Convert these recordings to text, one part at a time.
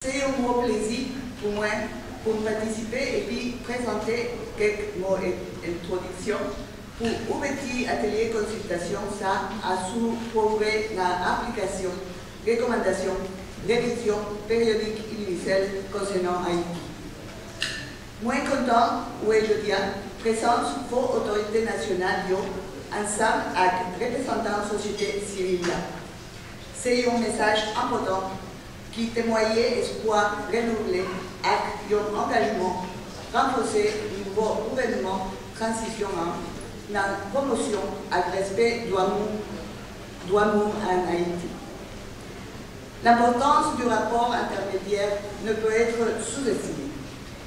C'est un gros plaisir pour moi pour participer et puis présenter quelques mots d'introduction pour un petit atelier consultation ça à sous-prouver l'application, recommandation, révision périodique universelle concernant Haïti. Moins content, aujourd'hui, présence pour autorités nationales ensemble avec représentants de la société civile. C'est un message important qui témoignait espoir renouvelé avec un engagement renforcé du nouveau gouvernement transition dans la promotion et le respect de l'amour en Haïti. L'importance du rapport intermédiaire ne peut être sous-estimée.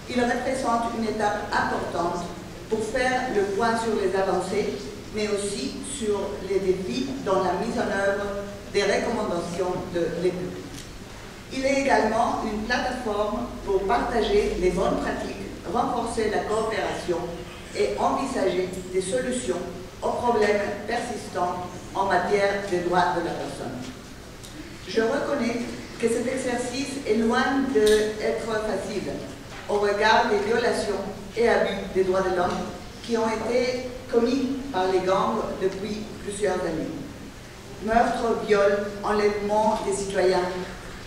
Il représente une étape importante pour faire le point sur les avancées, mais aussi sur les défis dans la mise en œuvre des recommandations de l'EPU. Il est également une plateforme pour partager les bonnes pratiques, renforcer la coopération et envisager des solutions aux problèmes persistants en matière des droits de la personne. Je reconnais que cet exercice est loin d'être facile au regard des violations et abus des droits de l'homme qui ont été commis par les gangs depuis plusieurs années. Meurtres, viols, enlèvements des citoyens,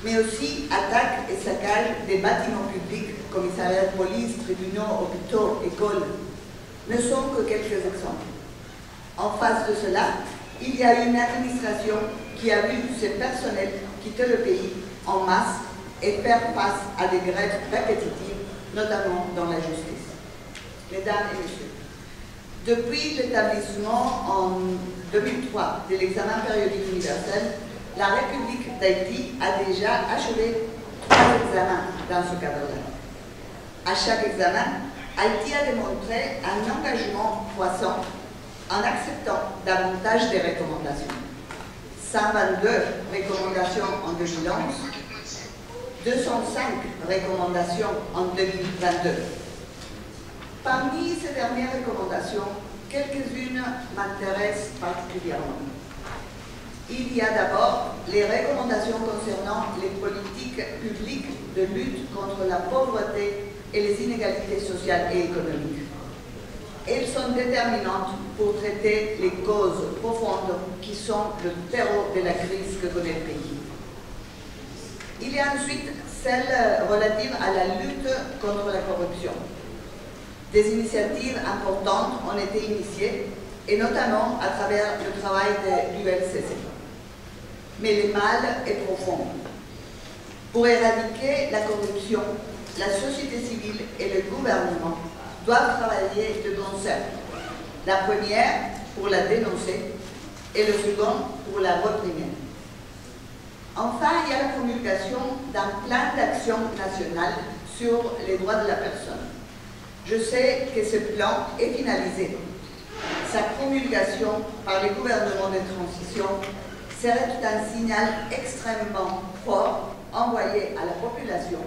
mais aussi attaques et saccages des bâtiments publics, commissariats de police, tribunaux, hôpitaux, écoles, ne sont que quelques exemples. En face de cela, il y a une administration qui a vu ses personnels quitter le pays en masse et faire face à des grèves répétitives, notamment dans la justice. Mesdames et messieurs, depuis l'établissement en 2003 de l'examen périodique universel, la République d'Haïti a déjà achevé 3 examens dans ce cadre-là. À chaque examen, Haïti a démontré un engagement croissant en acceptant davantage des recommandations. 122 recommandations en 2011, 205 recommandations en 2022. Parmi ces dernières recommandations, quelques-unes m'intéressent particulièrement. Il y a d'abord les recommandations concernant les politiques publiques de lutte contre la pauvreté et les inégalités sociales et économiques. Elles sont déterminantes pour traiter les causes profondes qui sont le terreau de la crise que connaît le pays. Il y a ensuite celles relatives à la lutte contre la corruption. Des initiatives importantes ont été initiées, et notamment à travers le travail de l'ULCC. Mais le mal est profond. Pour éradiquer la corruption, la société civile et le gouvernement doivent travailler de concert. La première pour la dénoncer et le second pour la réprimer. Enfin, il y a la promulgation d'un plan d'action national sur les droits de la personne. Je sais que ce plan est finalisé. Sa promulgation par les gouvernements de transition serait un signal extrêmement fort envoyé à la population,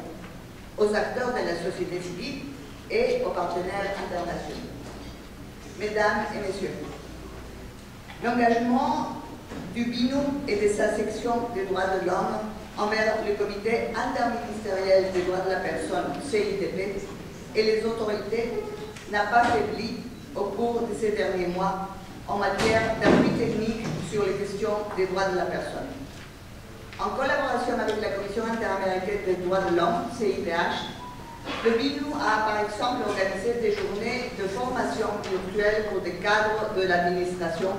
aux acteurs de la société civile et aux partenaires internationaux. Mesdames et messieurs, l'engagement du binôme et de sa section des droits de l'homme envers le comité interministériel des droits de la personne, CIDP, et les autorités n'a pas faibli au cours de ces derniers mois en matière d'appui technique sur les questions des droits de la personne. En collaboration avec la Commission interaméricaine des droits de l'homme, CIDH, le BINU a par exemple organisé des journées de formation virtuelle pour des cadres de l'administration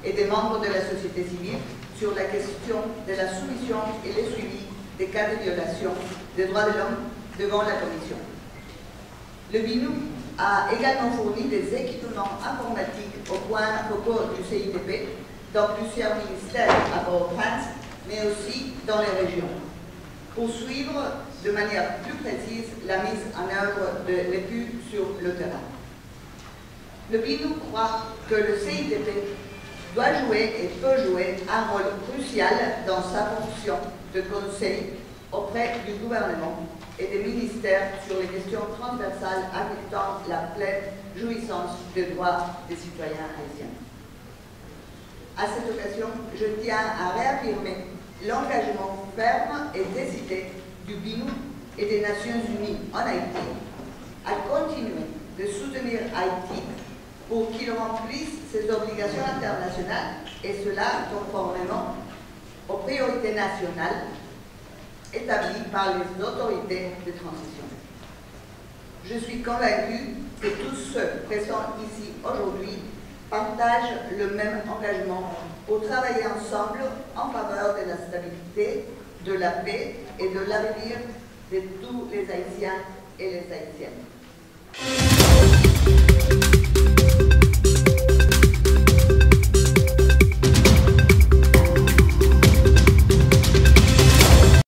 et des membres de la société civile sur la question de la soumission et le suivi des cas de violation des droits de l'homme devant la Commission. Le BINU a également fourni des équipements informatiques au point recours du CIDP dans plusieurs ministères à Port-au-Prince, mais aussi dans les régions, pour suivre de manière plus précise la mise en œuvre de l'EPU sur le terrain. Le BINU croit que le CIDP doit jouer et peut jouer un rôle crucial dans sa fonction de conseil auprès du gouvernement et des ministères sur les questions transversales affectant la pleine jouissance des droits des citoyens haïtiens. À cette occasion, je tiens à réaffirmer l'engagement ferme et décidé du BINU et des Nations Unies en Haïti à continuer de soutenir Haïti pour qu'il remplisse ses obligations internationales, et cela conformément aux priorités nationales établies par les autorités de transition. Je suis convaincue que tous ceux présents ici aujourd'hui partagent le même engagement pour travailler ensemble en faveur de la stabilité, de la paix et de l'avenir de tous les Haïtiens et les Haïtiennes.